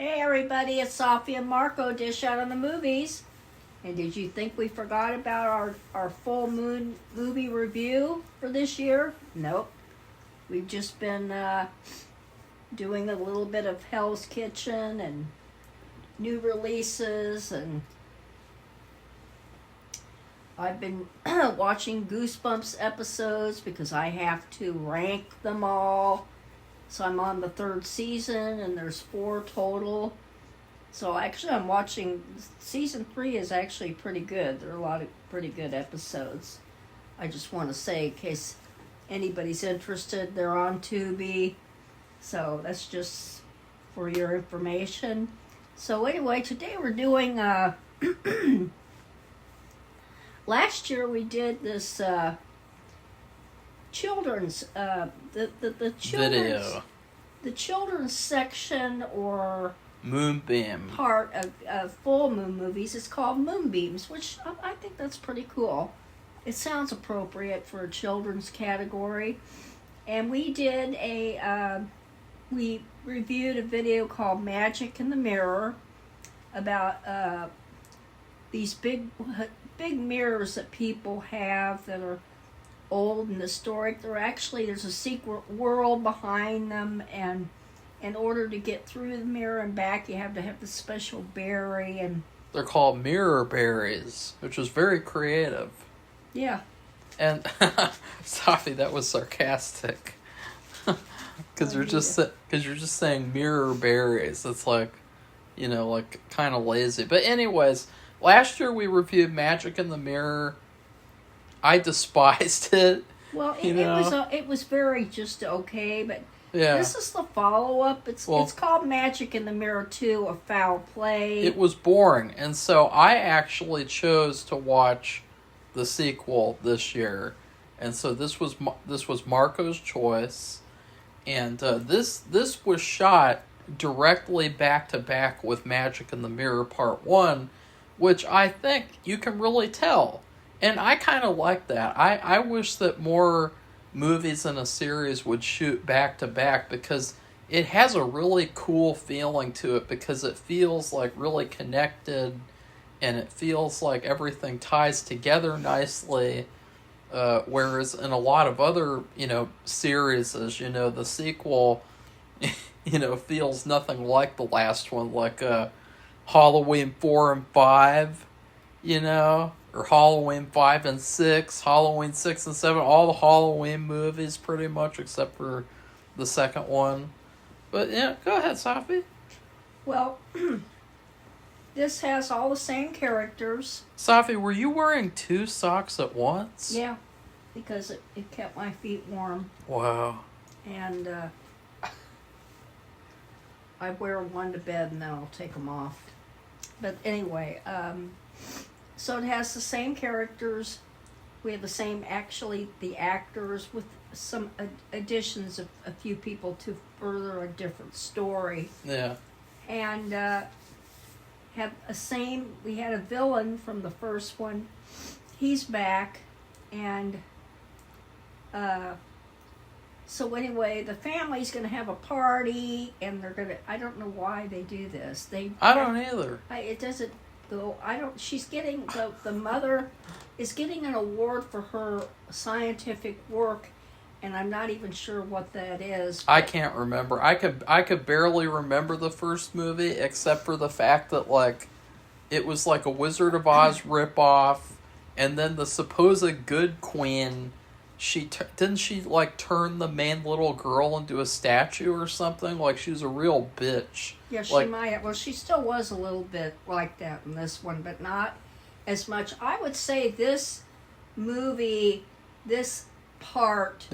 Hey everybody, it's Safi and Marco Dish Out on the Movies. And did you think we forgot about our full moon movie review for this year? Nope. We've just been doing a little bit of Hell's Kitchen and new releases, and I've been watching Goosebumps episodes because I have to rank them all. So I'm on the third season, and there's 4 total. So actually I'm watching, season 3 is actually pretty good. There are a lot of pretty good episodes. I just want to say, in case anybody's interested, they're on Tubi. So that's just for your information. So anyway, today we're doing, last year we did this, children's the children's video, the children's section or Moonbeam part of full moon movies is called Moonbeams, which I think that's pretty cool. It sounds appropriate for a children's category. And we did we reviewed a video called Magic in the Mirror about these big mirrors that people have that are old and historic. There's a secret world behind them, and in order to get through the mirror and back, you have to have the special berry. And they're called mirror berries, which was very creative. Yeah. And Safi, that was sarcastic. Because you're just saying mirror berries. It's like, like kind of lazy. But anyways, last year we reviewed Magic in the Mirror. I despised it. Well, it was very just okay, but yeah. This is the follow-up. It's called Magic in the Mirror 2, A Foul Play. It was boring, and so I actually chose to watch the sequel this year, and so this was Marco's choice, and this was shot directly back to back with Magic in the Mirror Part 1, which I think you can really tell. And I kind of like that. I wish that more movies in a series would shoot back to back, because it has a really cool feeling to it, because it feels like really connected, and it feels like everything ties together nicely. Whereas in a lot of other, series, the sequel, feels nothing like the last one, like Halloween 4 and 5, or Halloween 5 and 6, Halloween 6 and 7, all the Halloween movies pretty much, except for the second one. But yeah, go ahead, Safi. Well, this has all the same characters. Safi, were you wearing 2 socks at once? Yeah, because it kept my feet warm. Wow. And I wear one to bed and then I'll take them off. But anyway, so it has the same characters. We have the same, the actors, with some additions of a few people to further a different story. Yeah. And we had a villain from the first one. He's back. And so anyway, the family's going to have a party, and I don't know why they do this. I don't either. It doesn't go, she's getting, the mother is getting an award for her scientific work, and I'm not even sure what that is. I can't remember. I could barely remember the first movie, except for the fact that, it was like a Wizard of Oz ripoff, and then the supposed good queen, didn't she turn the main little girl into a statue or something? Like, she was a real bitch. Yeah, she might have. Well, she still was a little bit like that in this one, but not as much. I would say this movie, this part,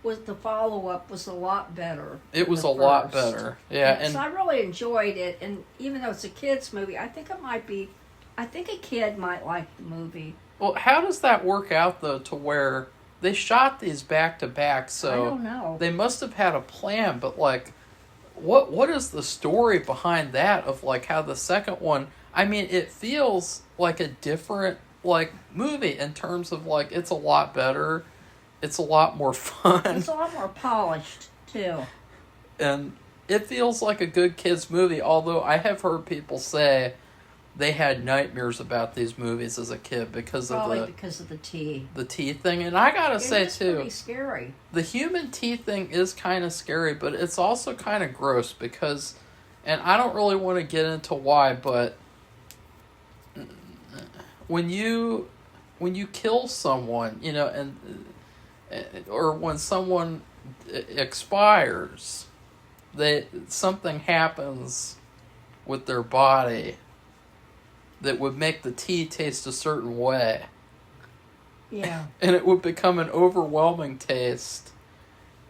was the follow-up was a lot better. It was a lot better. Yeah. And so I really enjoyed it, and even though it's a kid's movie, I think a kid might like the movie. Well, how does that work out, though, to where they shot these back to back, so I don't know. They must have had a plan, but what is the story behind that of how the second one? I mean, it feels like a different movie in terms of it's a lot better, it's a lot more fun, it's a lot more polished too. and it feels like a good kids movie, although I have heard people say they had nightmares about these movies as a kid because Probably because of the tea. The teeth thing. And I gotta say It's too, pretty scary. the human teeth thing is kind of scary, but it's also kind of gross because, and I don't really want to get into why, but when you kill someone, you know, and or when someone expires, something happens with their body that would make the tea taste a certain way. Yeah. And it would become an overwhelming taste.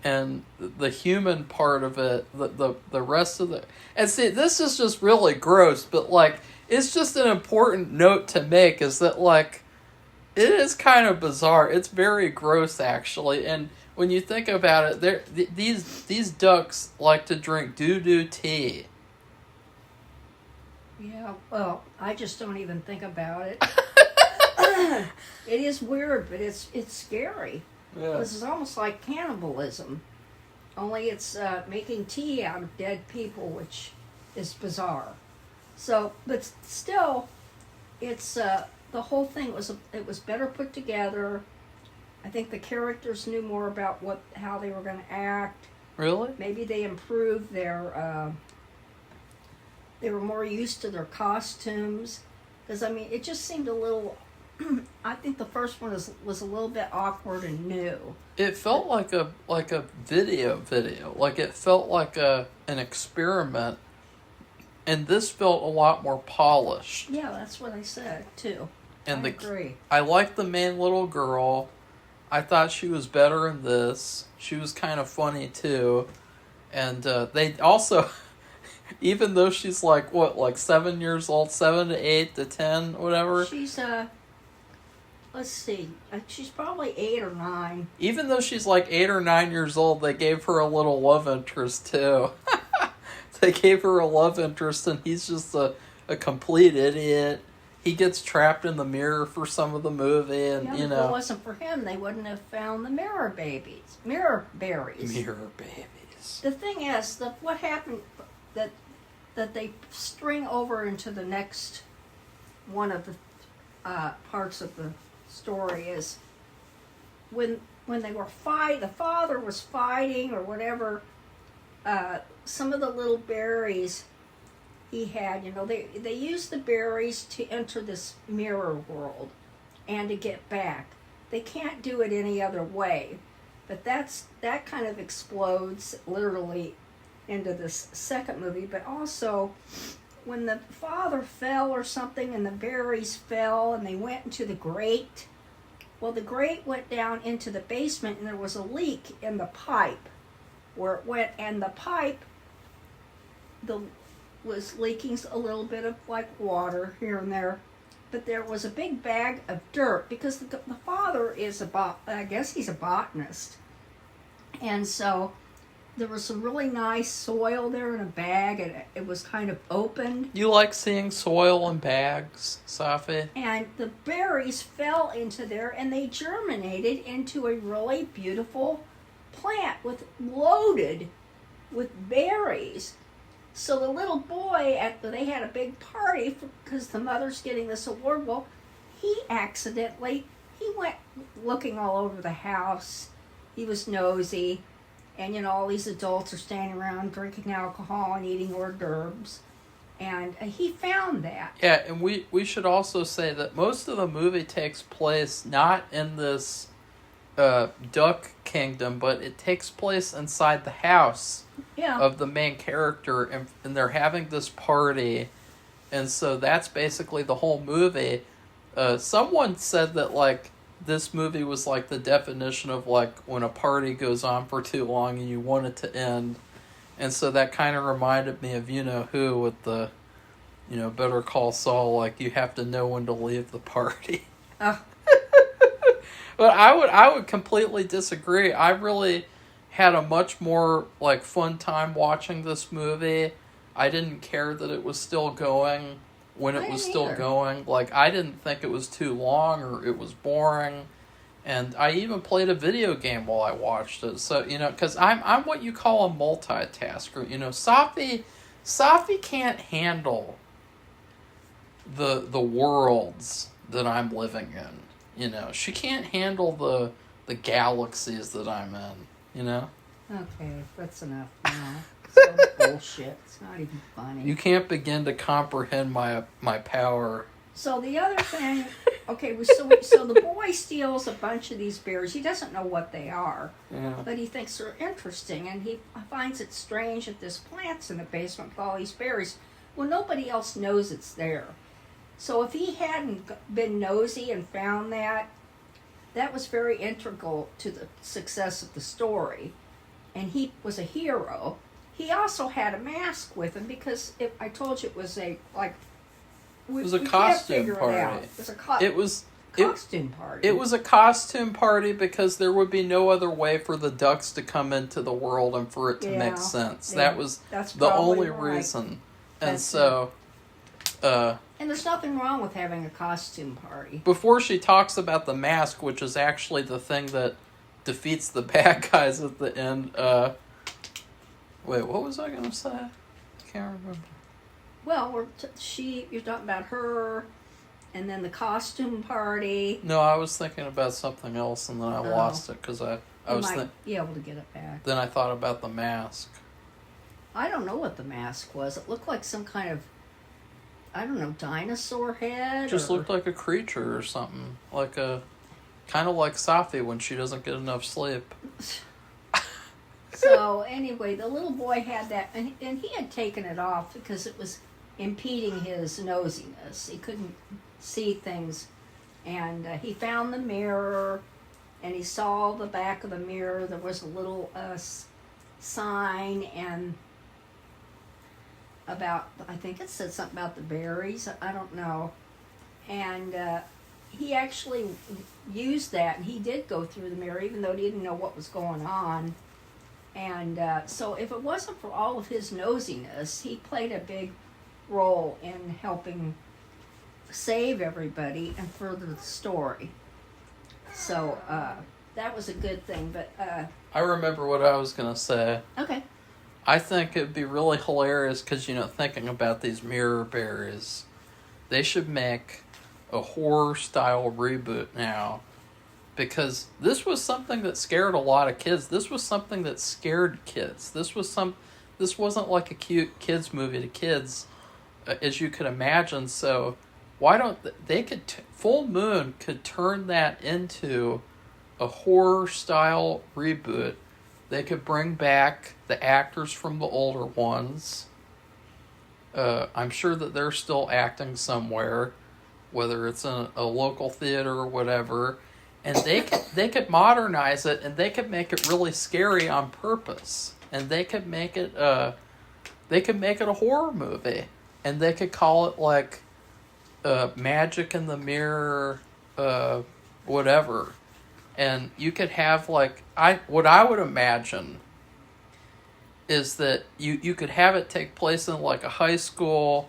And the human part of it, the rest of the... And see, this is just really gross, but, like, it's just an important note to make, is that, like, it is kind of bizarre. It's very gross, actually. And when you think about it, these ducks like to drink doo-doo tea. Yeah, well, I just don't even think about it. It is weird, but it's scary. Yeah. This is almost like cannibalism. Only it's making tea out of dead people, which is bizarre. So, but still, it's the whole thing was better put together. I think the characters knew more about how they were going to act. Really? Maybe they improved their. They were more used to their costumes, because I mean, it just seemed a little. I think the first one was a little bit awkward and new. It felt like a video. Like it felt like an experiment, and this felt a lot more polished. Yeah, that's what I said too. And I agree. I liked the main little girl. I thought she was better in this. She was kind of funny too, and they also. Even though she's like 7 years old, 7 to 8 to 10, whatever. She's let's see, she's probably 8 or 9. Even though she's like 8 or 9 years old, they gave her a little love interest too. They gave her a love interest, and he's just a complete idiot. He gets trapped in the mirror for some of the movie, and yeah, you if know. it wasn't for him, they wouldn't have found the mirror berries. Mirror babies. The thing is that what happened that they string over into the next one of the parts of the story is when they were the father was fighting or whatever, some of the little berries he had, you know, they used the berries to enter this mirror world and to get back. They can't do it any other way, but that kind of explodes literally into this second movie. But also when the father fell or something and the berries fell and they went into the grate, well, the grate went down into the basement and there was a leak in the pipe where it went, and the pipe was leaking a little bit of like water here and there, but there was a big bag of dirt because the father is I guess he's a botanist, and so there was some really nice soil there in a bag, and it was kind of opened. You like seeing soil in bags, Safi? And the berries fell into there, and they germinated into a really beautiful plant loaded with berries. So the little boy, they had a big party because the mother's getting this award. Well, he went looking all over the house. He was nosy. And, you know, all these adults are standing around drinking alcohol and eating hors d'oeuvres. And he found that. Yeah, and we should also say that most of the movie takes place not in this duck kingdom, but it takes place inside the house of the main character. And they're having this party. And so that's basically the whole movie. Someone said that, like, this movie was like the definition of like when a party goes on for too long and you want it to end. And so that kind of reminded me of you-know-who with the, you know, Better Call Saul, like you have to know when to leave the party. But I would completely disagree. I really had a much more like fun time watching this movie. I didn't care that it was still going when it was still going. Like, I didn't think it was too long or it was boring. And I even played a video game while I watched it. So, because I'm what you call a multitasker. Safi can't handle the worlds that I'm living in. She can't handle the galaxies that I'm in. Okay, that's enough now. So bullshit. It's not even funny. You can't begin to comprehend my power. So the other thing, okay, so the boy steals a bunch of these berries. He doesn't know what they are, but he thinks they're interesting, and he finds it strange that this plant's in the basement with all these berries. Well, nobody else knows it's there. So if he hadn't been nosy and found that was very integral to the success of the story, and he was a hero. He also had a mask with him because I told you it was a costume party. It was a costume party. It was a costume party because there would be no other way for the ducks to come into the world and for it to make sense. Yeah, That's the only right. reason. And That's so... and there's nothing wrong with having a costume party. Before she talks about the mask, which is actually the thing that defeats the bad guys at the end, wait, what was I going to say? I can't remember. Well, you're talking about her, and then the costume party. No, I was thinking about something else, and then I lost it because I was be able to get it back. Then I thought about the mask. I don't know what the mask was. It looked like some kind of, I don't know, dinosaur head. It just looked like a creature or something, kind of like Safi when she doesn't get enough sleep. So anyway, the little boy had that, and he had taken it off because it was impeding his nosiness. He couldn't see things, and he found the mirror, and he saw the back of the mirror. There was a little sign and I think it said something about the berries. I don't know, and he actually used that, and he did go through the mirror even though he didn't know what was going on. And so if it wasn't for all of his nosiness, he played a big role in helping save everybody and further the story. So that was a good thing. But I remember what I was going to say. Okay. I think it'd be really hilarious because, thinking about these mirror berries, they should make a horror-style reboot now. Because this was something that scared a lot of kids. This was something that scared kids. This wasn't like a cute kids movie to kids, as you could imagine. So why don't they could Full Moon could turn that into a horror style reboot. They could bring back the actors from the older ones. I'm sure that they're still acting somewhere, whether it's in a local theater or whatever. And they could modernize it, and they could make it really scary on purpose. And they could make it a horror movie, and they could call it like Magic in the Mirror, whatever. And you could have what I would imagine is that you could have it take place in like a high school,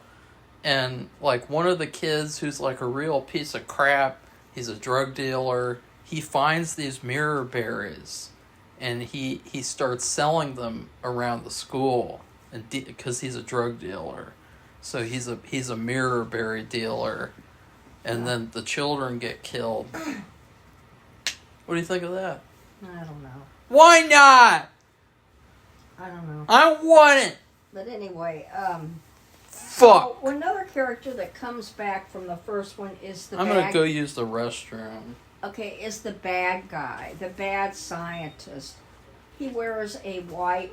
and like one of the kids who's like a real piece of crap. He's a drug dealer. He finds these mirror berries, and he starts selling them around the school, and because he's a drug dealer, so he's a mirror berry dealer, and then the children get killed. What do you think of that? I don't know. Why not? I don't know. I want it. But anyway, fuck. So another character that comes back from the first one is I'm gonna go use the restroom. Okay, is the bad guy, the bad scientist. He wears a white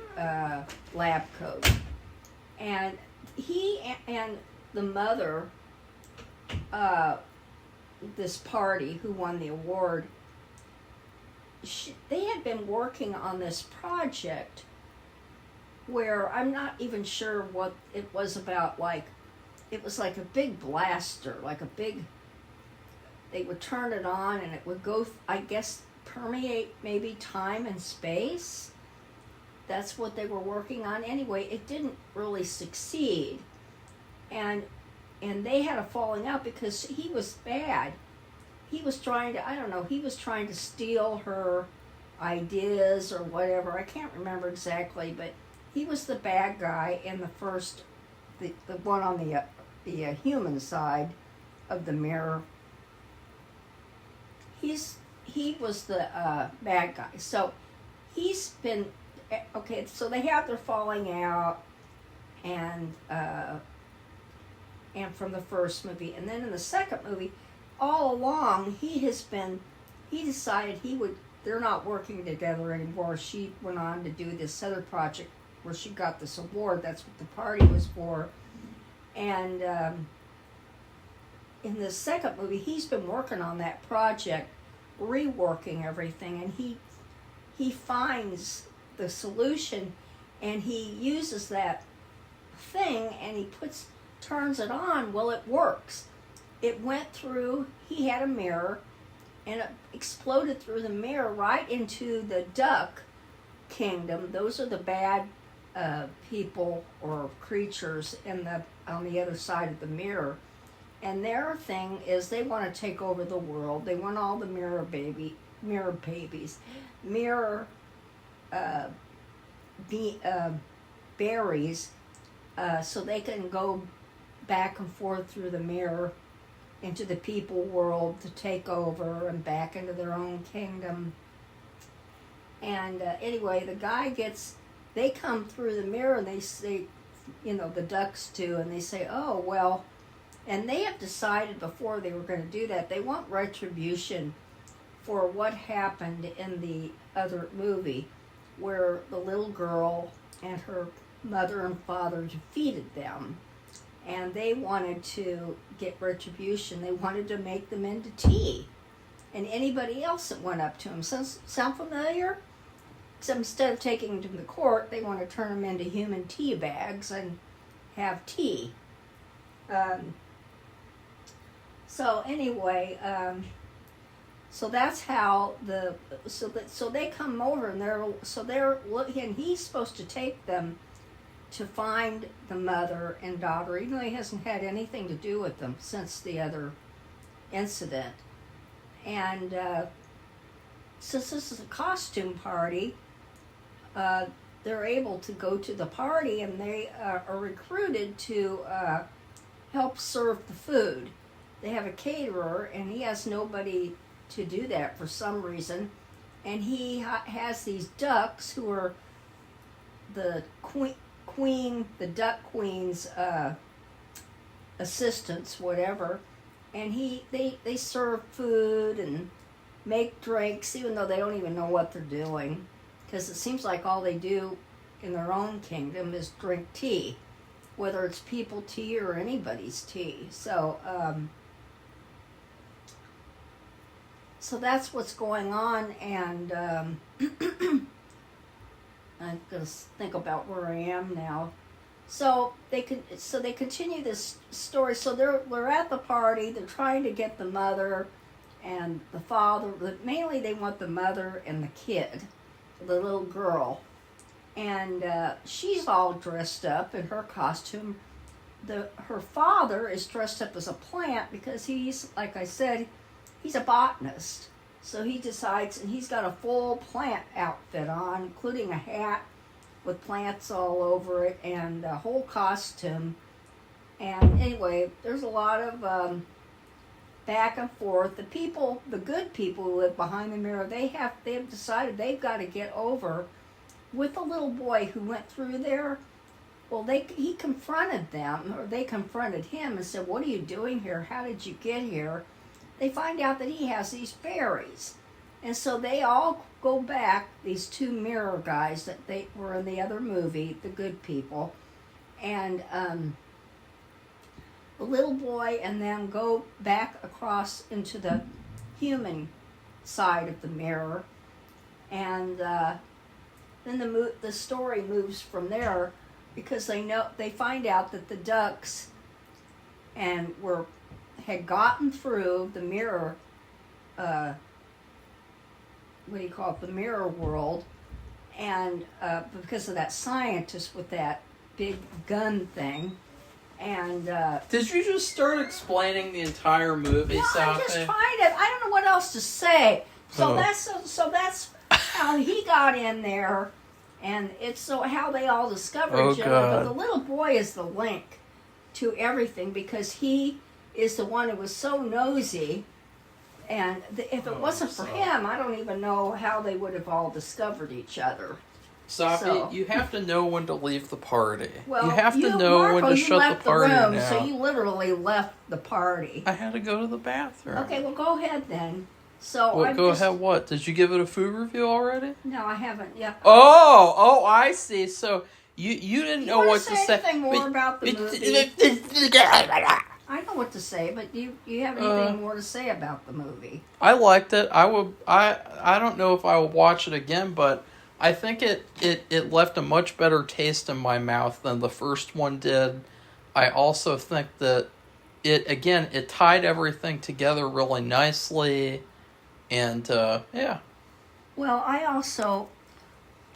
lab coat, and he and the mother, this party who won the award, they had been working on this project where I'm not even sure what it was about. Like, it was like a big blaster, like a big, they would turn it on and it would go, I guess, permeate maybe time and space. That's what they were working on. Anyway, it didn't really succeed. And they had a falling out because he was bad. he was trying to, I don't know, he was trying to steal her ideas or whatever. I can't remember exactly, but he was the bad guy in the first, the one on the human side of the mirror. He was the bad guy. So he's been, okay, so they have their falling out, and from the first movie, and then in the second movie, all along he decided they're not working together anymore. She went on to do this other project where she got this award. That's what the party was for. And in the second movie, he's been working on that project, reworking everything, and he finds the solution, and he uses that thing, and he turns it on. Well, it works. It went through, he had a mirror, and it exploded through the mirror right into the duck kingdom. Those are the bad people or creatures on the other side of the mirror. And their thing is they want to take over the world. They want all the mirror babies, mirror berries, so they can go back and forth through the mirror into the people world to take over and back into their own kingdom. And anyway, the guy they come through the mirror, and they say, the ducks do, and they say, oh, well, and they have decided before they were going to do that, they want retribution for what happened in the other movie, where the little girl and her mother and father defeated them. And they wanted to get retribution. They wanted to make them into tea. And anybody else that went up to them. Sound familiar? Except instead of taking them to the court, they want to turn them into human tea bags and have tea. So anyway, so that's how so they come over, and they're looking, and he's supposed to take them to find the mother and daughter, even though he hasn't had anything to do with them since the other incident. And since this is a costume party, they're able to go to the party, and they are recruited to help serve the food. They have a caterer, and he has nobody to do that for some reason. And he has these ducks who are the the duck queen's assistants, whatever. And they serve food and make drinks, even though they don't even know what they're doing, because it seems like all they do in their own kingdom is drink tea, whether it's people tea or anybody's tea. So that's what's going on, and I'm going to think about where I am now. So they continue this story. So they're at the party. They're trying to get the mother and the father. But mainly they want the mother and the kid, the little girl. And she's all dressed up in her costume. Her father is dressed up as a plant because he's, like I said, he's a botanist. So he decides, and he's got a full plant outfit on, including a hat with plants all over it and a whole costume. And anyway, there's a lot of back and forth. The good people who live behind the mirror, they have decided they've got to get over with the little boy who went through there. Well, he confronted them, or they confronted him and said, "What are you doing here? How did you get here?" They find out that he has these berries. And so they all go back, these two mirror guys that they were in the other movie, the good people. And the little boy and them go back across into the human side of the mirror. And then the story moves from there, because they find out that the ducks had gotten through the mirror, the mirror world, and because of that scientist with that big gun thing, And Did you just start explaining the entire movie, no, Safi? I'm just trying to. I don't know what else to say. So Oh. that's how he got in there, and it's so how they all discover Oh, each other. But God. the little boy is the link to everything because he is the one who was so nosy. And if it wasn't for him, I don't even know how they would have all discovered each other. Safi, So- you have to know when to leave the party. Well, you have to know Marco, when to you shut left the party room, down. so you literally left the party. I had to go to the bathroom. Okay, well, go ahead then. So Well, I go just, ahead. What? Did you give it a food review already? No, I haven't. Yeah. Oh, I see. So you didn't know wanna what to say. anything more about the movie? I know what to say, but you have anything more to say about the movie? I liked it. I don't know if I will watch it again, but I think it left a much better taste in my mouth than the first one did. I also think that it tied everything together really nicely, and yeah. Well,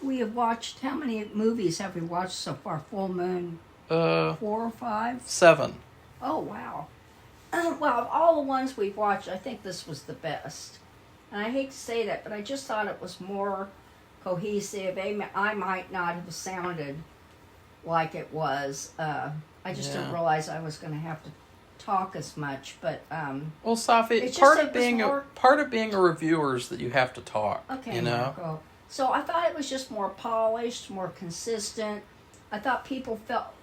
we have watched, how many movies have we watched so far? Full Moon, 4 or 5? 7. Oh, wow. Well, of all the ones we've watched, I think this was the best. And I hate to say that, but I just thought it was more cohesive. I might not have sounded like it was. I just didn't realize I was going to have to talk as much. But Well, Safi, it's part just of being a reviewer is that you have to talk. okay, you know. Marco. So I thought it was just more polished, more consistent. I thought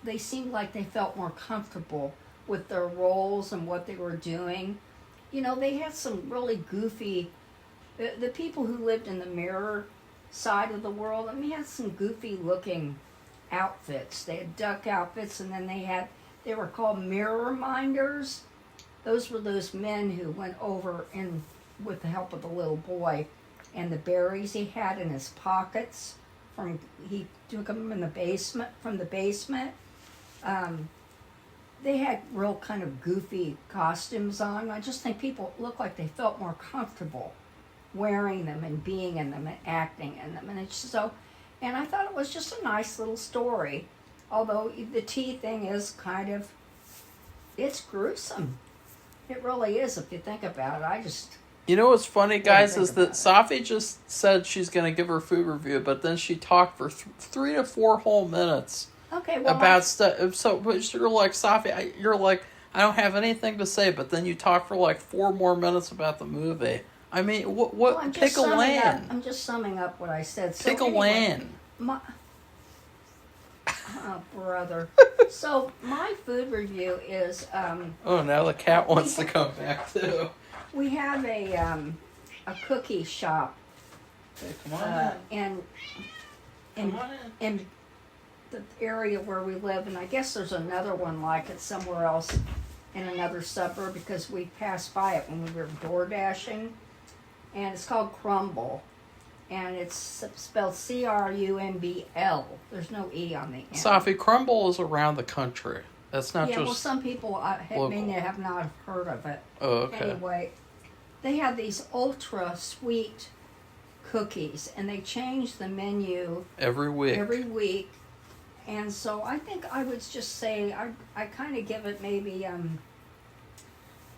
they seemed like they felt more comfortable with their roles and what they were doing. You know, they had some really goofy, the people who lived in the mirror side of the world, I mean, had some goofy looking outfits. They had duck outfits, and then they were called mirror minders. Those were those men who went over in with the help of the little boy, and the berries he had in his pockets he took them in the basement, from the basement. They had real kind of goofy costumes on. I just think people looked like they felt more comfortable wearing them and being in them and acting in them. And I thought it was just a nice little story. Although the tea thing is it's gruesome. It really is if you think about it. You know what's funny, guys, think is that about Safi just said she's going to give her food review, but then she talked for 3 to 4 whole minutes Okay, well, about stuff. So but you're like, Safi, you're like, I don't have anything to say, but then you talk for like 4 more minutes about the movie. I mean, what pick a lane. I'm just summing up what I said. So Pick a anyway, lane. Oh, brother. So my food review is Oh, now the cat wants to come back too. we have a cookie shop Hey, come on in Come on in. in the area where we live, and I guess there's another one like it somewhere else in another suburb because we passed by it when we were door dashing, and it's called Crumble, and it's spelled Crumbl. There's no E on the end. Safi, Crumble is around the country. That's not Yeah, well, just... some people local. may have not heard of it. Oh, okay. Anyway, they have these ultra sweet cookies, and they change the menu Every week. every week. And so I think I would just say I kind of give it maybe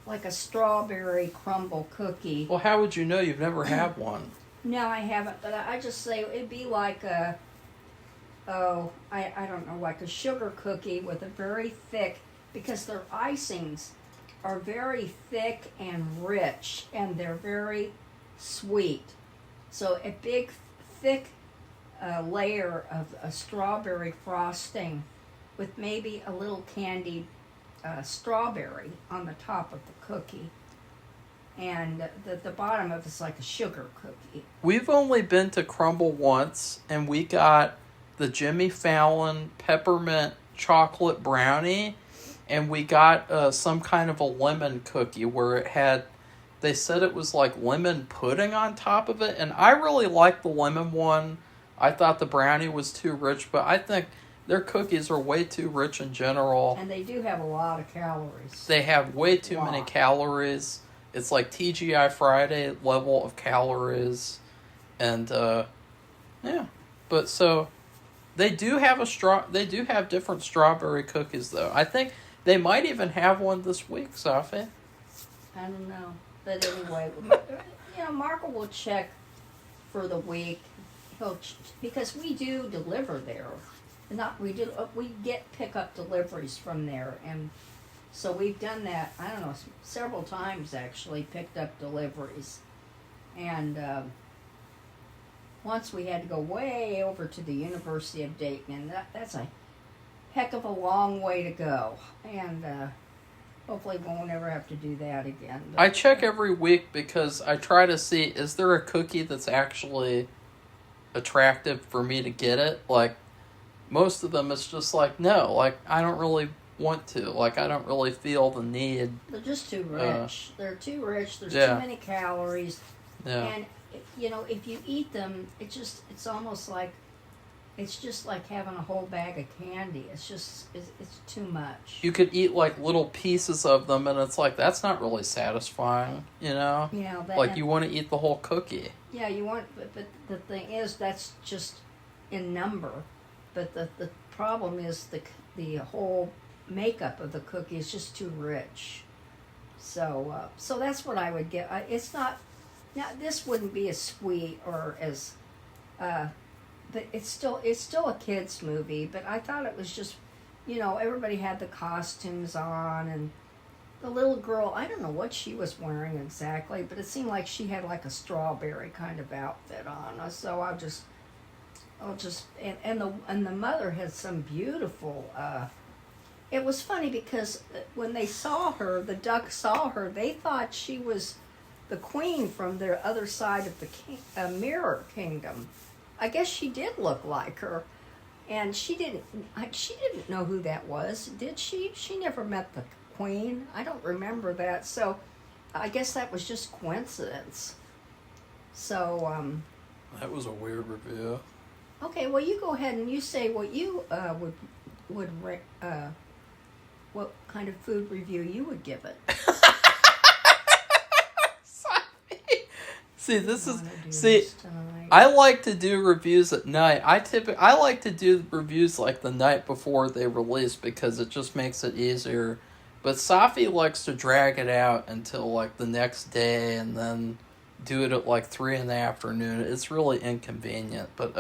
like a strawberry crumble cookie. Well, how would you know? You've never had one. No, I haven't, but I just say it'd be like I don't know, like a sugar cookie with a very thick, because their icings are very thick and rich, and they're very sweet. So a big, thick layer of a strawberry frosting with maybe a little candied strawberry on the top of the cookie. And the bottom of it's like a sugar cookie. We've only been to Crumble once, and we got the Jimmy Fallon peppermint chocolate brownie, and we got some kind of a lemon cookie where it had, they said it was like lemon pudding on top of it, and I really liked the lemon one. I thought the brownie was too rich, but I think their cookies are way too rich in general. And they do have a lot of calories. They have way too many Wow. calories. It's like TGI Friday level of calories. And, yeah. But so, they do have different strawberry cookies, though. I think They might even have one this week, Safi. I don't know. But anyway, Marco will check for the week. Because we do deliver there. We get pickup deliveries from there, and so we've done that, I don't know, several times actually, picked up deliveries. And once we had to go way over to the University of Dayton, and that's a heck of a long way to go. And hopefully we won't ever have to do that again. But, I check every week because I try to see, is there a cookie that's actually attractive for me to get it? Like, most of them, it's just like, no, like, I don't really want to. Like, I don't really feel the need. They're just too rich. They're too rich. There's yeah. too many calories. Yeah. And, if you eat them, it's almost like, it's just like having a whole bag of candy. It's too much. You could eat, like, little pieces of them, and it's like, that's not really satisfying, you know? Yeah. Like, you want to eat the whole cookie. Yeah, you want, but the thing is, that's just in number. But the problem is the whole makeup of the cookie is just too rich. So that's what I would get. It's not, now this wouldn't be as sweet or as, but it's still a kids movie. But I thought it was just, everybody had the costumes on, and the little girl, I don't know what she was wearing exactly, but it seemed like she had like a strawberry kind of outfit on. So I'll just and the mother had some beautiful. It was funny because when they saw her, the duck saw her, they thought she was the queen from the other side of the mirror kingdom. I guess she did look like her, and she didn't know who that was, did she? She never met the queen. I don't remember that, so I guess that was just coincidence. So that was a weird review. Okay, well, you go ahead and you say what you what kind of food review you would give it. I like to do reviews at night. I like to do reviews like the night before they release because it just makes it easier. But Safi likes to drag it out until like the next day and then do it at like 3 p.m. It's really inconvenient. But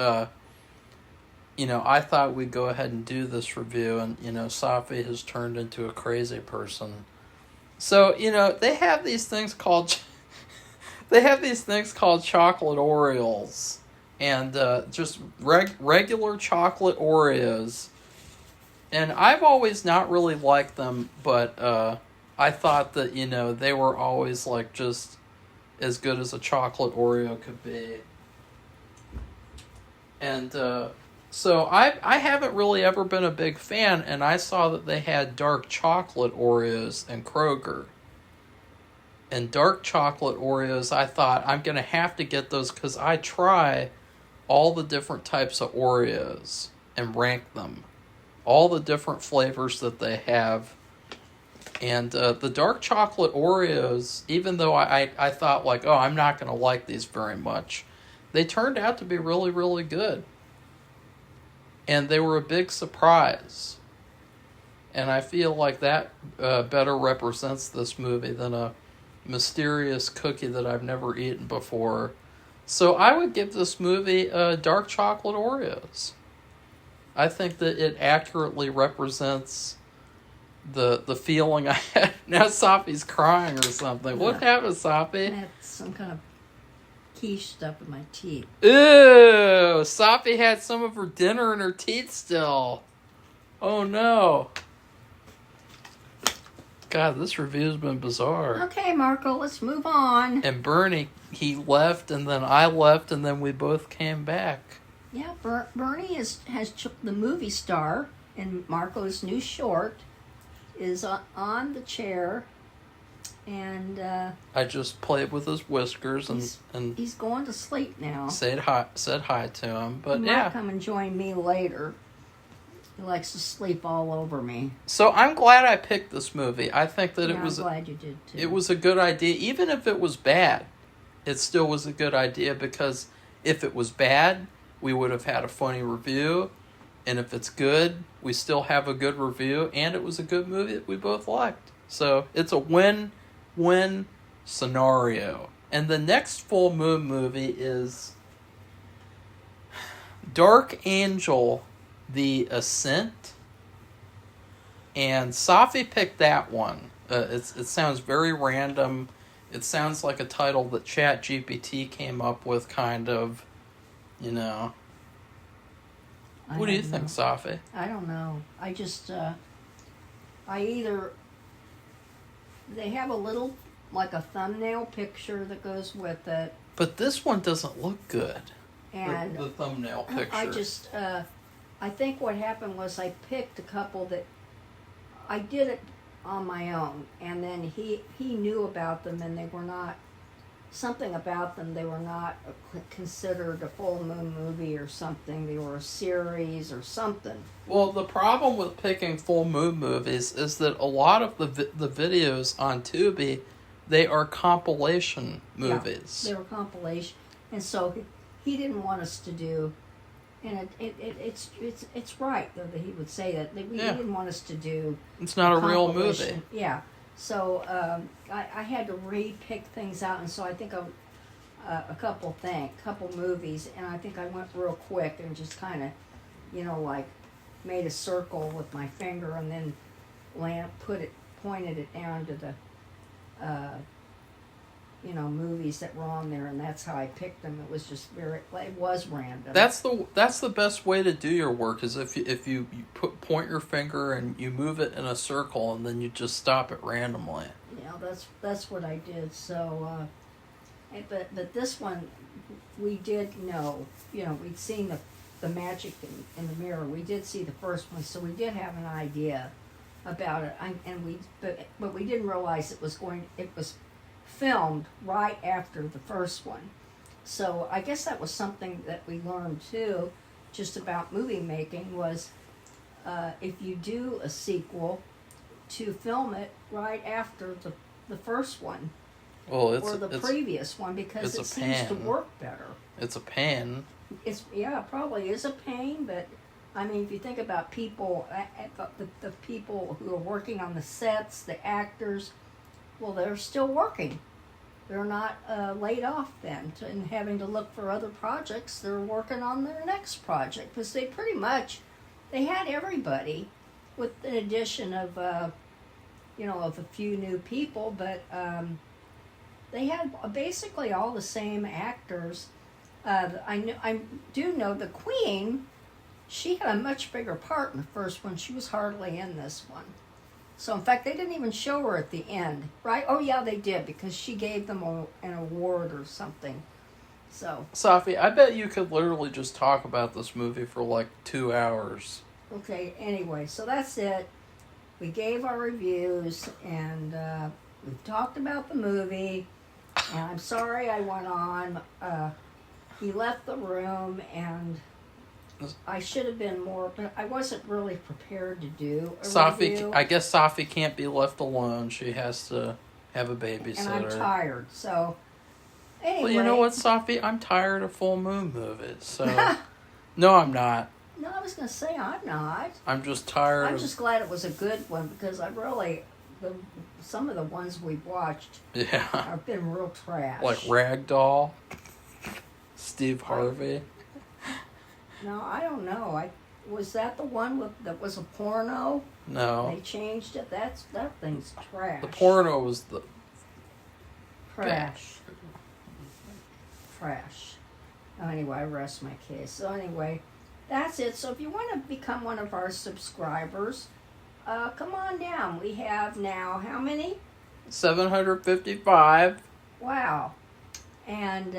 I thought we'd go ahead and do this review, and Safi has turned into a crazy person. So they have these things called chocolate Oreos, and just regular chocolate Oreos. And I've always not really liked them, but I thought that they were always like just as good as a chocolate Oreo could be. And so I haven't really ever been a big fan, and I saw that they had dark chocolate Oreos in Kroger. And dark chocolate Oreos, I thought, I'm going to have to get those because I try all the different types of Oreos and rank them. All the different flavors that they have. And the dark chocolate Oreos, even though I thought like, oh, I'm not going to like these very much, they turned out to be really, really good. And they were a big surprise. And I feel like that better represents this movie than a mysterious cookie that I've never eaten before. So I would give this movie dark chocolate Oreos. I think that it accurately represents the feeling I had. Now Safi's crying or something. What happened, Safi? I had some kind of quiche stuff in my teeth. Ew! Safi had some of her dinner in her teeth still. Oh no. God, this review's been bizarre. Okay, Marco, let's move on. And Bernie, he left, and then I left, and then we both came back. Yeah, Bernie has the movie star in Marco's new short is on the chair, and I just played with his whiskers and he's going to sleep now. Said hi to him, but he might come and join me later. He likes to sleep all over me. So I'm glad I picked this movie. I think that I'm glad you did too. It was a good idea, even if it was bad. It still was a good idea because if it was bad, we would have had a funny review. And if it's good, we still have a good review, and it was a good movie that we both liked. So it's a win-win scenario. And the next full moon movie is Dark Angel, The Ascent. And Safi picked that one. It sounds very random. It sounds like a title that ChatGPT came up with, kind of, you know. What do you think, Safi? I don't know. I just, they have a little, like a thumbnail picture that goes with it. But this one doesn't look good. And the thumbnail picture. I think what happened was I picked a couple that, I did it on my own, and then he knew about them, and they were not, something about them, they were not considered a full moon movie or something. They were a series or something. Well, the problem with picking full moon movies is that a lot of the videos on Tubi, they are compilation movies. Yeah, they were compilation, and so he didn't want us to do, and it's right though that he would say that he didn't want us to do. It's not a real movie. Yeah. So I had to re-pick things out, and so I think a couple movies, and I think I went real quick and just kind of, like made a circle with my finger, and then pointed it down to the, movies that were on there, and that's how I picked them. It was just it was random. That's the best way to do your work, is if you point your finger and you move it in a circle, and then you just stop it randomly. Yeah, that's what I did. So, but this one, we did know, we'd seen the magic in the mirror. We did see the first one, so we did have an idea about it, but we didn't realize it was filmed right after the first one. So I guess that was something that we learned too, just about movie making, was if you do a sequel, to film it right after the first one, or the previous one, because it seems to work better. It's a pain. It probably is a pain, but I mean, if you think about people, the people who are working on the sets, the actors, well, they're still working. They're not laid off then and having to look for other projects. They're working on their next project, because they had everybody, with an addition of of a few new people, but they had basically all the same actors. I do know the Queen. She had a much bigger part in the first one. She was hardly in this one. So, in fact, they didn't even show her at the end, right? Oh, yeah, they did, because she gave them an award or something. So, Safi, I bet you could literally just talk about this movie for like 2 hours. Okay, anyway, so that's it. We gave our reviews, and we talked about the movie, and I'm sorry I went on. He left the room, and I should have been more, but I wasn't really prepared to do a review. I guess Safi can't be left alone. She has to have a babysitter. And I'm tired, so anyway. Well, you know what, Safi? I'm tired of full moon movies, so... No, I'm not. No, I was going to say I'm not. I'm just tired I'm just glad it was a good one, because I really... some of the ones we've watched have been real trash. Like Ragdoll, Steve Harvey. No, I don't know. Was that the one that was a porno? No. They changed it. That thing's trash. The porno was the trash. Trash. Oh, anyway, I rest my case. So anyway, that's it. So if you want to become one of our subscribers, come on down. We have now how many? 755. Wow. And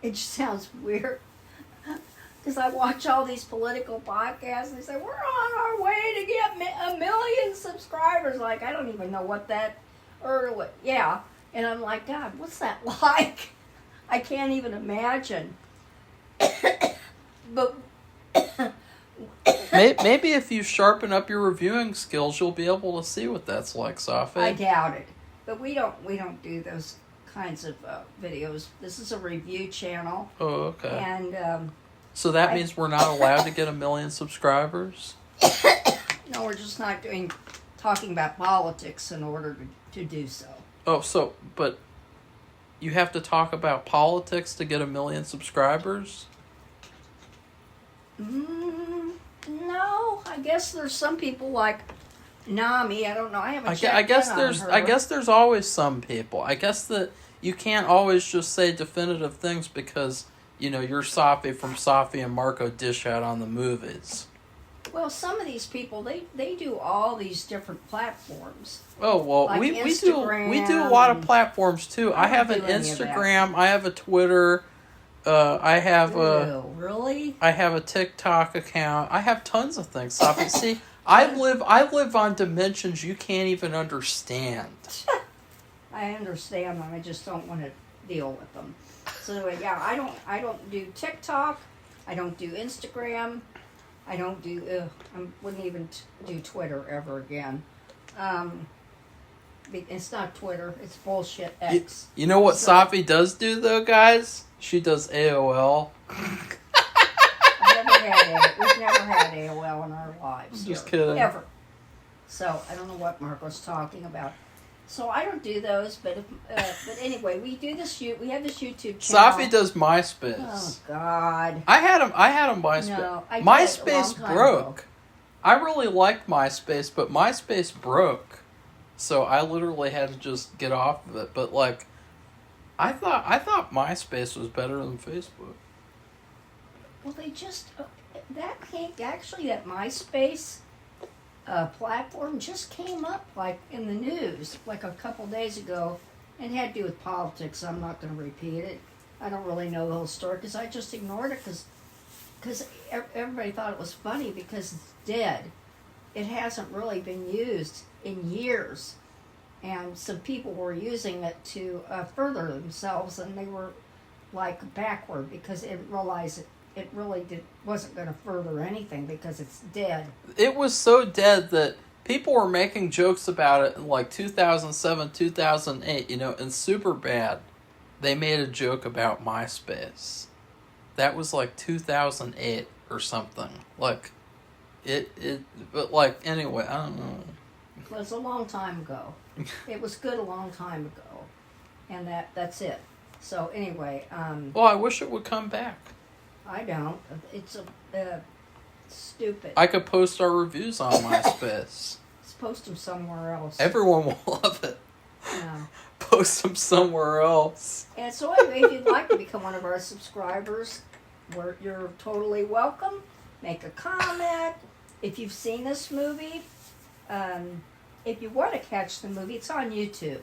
it just sounds weird. Because I watch all these political podcasts, and they say, we're on our way to get 1 million subscribers. Like, I don't even know what that, yeah. And I'm like, God, what's that like? I can't even imagine. But maybe if you sharpen up your reviewing skills, you'll be able to see what that's like, Safi. I doubt it. But we don't do those kinds of videos. This is a review channel. Oh, okay. And So that means we're not allowed to get 1 million subscribers? No, we're just not talking about politics in order to do so. Oh, but you have to talk about politics to get 1 million subscribers? No, I guess there's some people like Nami. I don't know. I haven't checked I guess in there's on her. I guess there's always some people. I guess that you can't always just say definitive things because you're Safi from Safi and Marco dish out on the movies. Well, some of these people they do all these different platforms. Oh well, like we do a lot of platforms too. I have an Instagram. I have a Twitter. I have really? I have a TikTok account. I have tons of things. Safi, see, I live on dimensions you can't even understand. I understand them. I just don't want to deal with them. So anyway, yeah, I don't do TikTok. I don't do Instagram. I don't do. I wouldn't even do Twitter ever again. It's not Twitter. It's bullshit X. You know what Safi does do though, guys? She does AOL. We've never had AOL in our lives. Just kidding. Ever. So I don't know what Marco's talking about. So I don't do those, but anyway, we do this. We have this YouTube channel. Safi does MySpace. Oh God. I had a MySpace. No, I did MySpace a long time broke. ago. I really liked MySpace, but MySpace broke, so I literally had to just get off of it. But like, I thought MySpace was better than Facebook. Well, they just that MySpace platform just came up like in the news like a couple days ago, and it had to do with politics. I'm not going to repeat it. I don't really know the whole story because I just ignored it because everybody thought it was funny because it's dead. It hasn't really been used in years, and some people were using it to further themselves, and they were like backward because they realized it really wasn't going to further anything because it's dead. It was so dead that people were making jokes about it in like 2007, 2008, and Superbad, they made a joke about MySpace. That was like 2008 or something. Like, but like, anyway, I don't know. It was a long time ago. It was good a long time ago. And that's it. So anyway, well, I wish it would come back. I don't. It's stupid. I could post our reviews on MySpace. Let's post them somewhere else. Everyone will love it. Yeah. Post them somewhere else. And so anyway, if you'd like to become one of our subscribers, you're totally welcome. Make a comment. If you've seen this movie, if you want to catch the movie, it's on YouTube.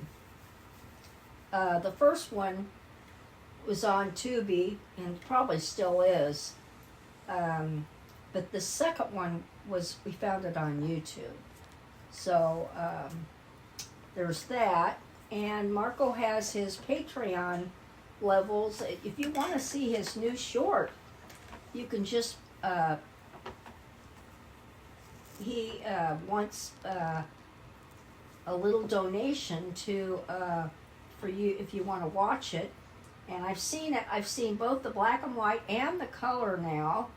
The first one was on Tubi and probably still is. But the second one we found it on YouTube. So there's that. And Marco has his Patreon levels. If you want to see his new short, you can just, he wants a little donation for you if you want to watch it. And I've seen it. I've seen both the black and white and the color now,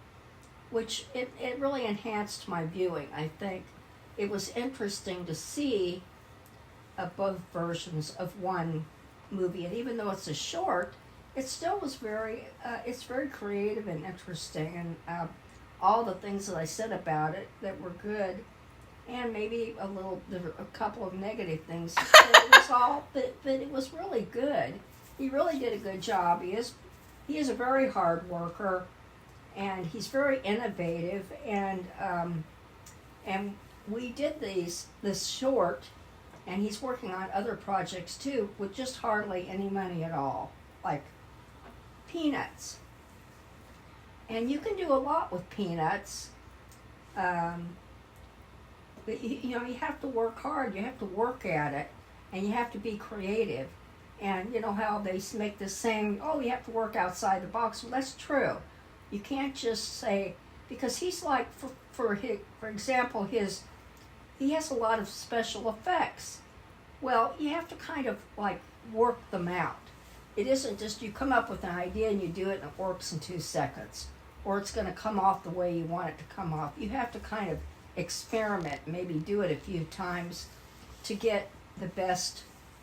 which it really enhanced my viewing. I think it was interesting to see both versions of one movie, and even though it's a short, it still was it's very creative and interesting, and all the things that I said about it that were good, and maybe a couple of negative things. But it was really good. He really did a good job. He is a very hard worker, and he's very innovative. And we did this short, and he's working on other projects too, with just hardly any money at all, like peanuts. And you can do a lot with peanuts. But you have to work hard. You have to work at it, and you have to be creative. And you know how they make this saying, oh, you have to work outside the box. Well, that's true. You can't just say, because he's like, for example, he has a lot of special effects. Well, you have to kind of like work them out. It isn't just you come up with an idea and you do it and it works in 2 seconds. or it's going to come off the way you want it to come off. You have to kind of experiment, maybe do it a few times to get the best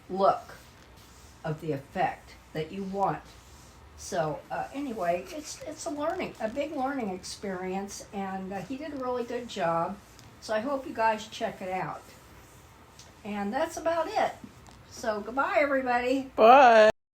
look of the effect that you want. So anyway, it's a big learning experience, and he did a really good job. So I hope you guys check it out. And that's about it. So goodbye, everybody. Bye.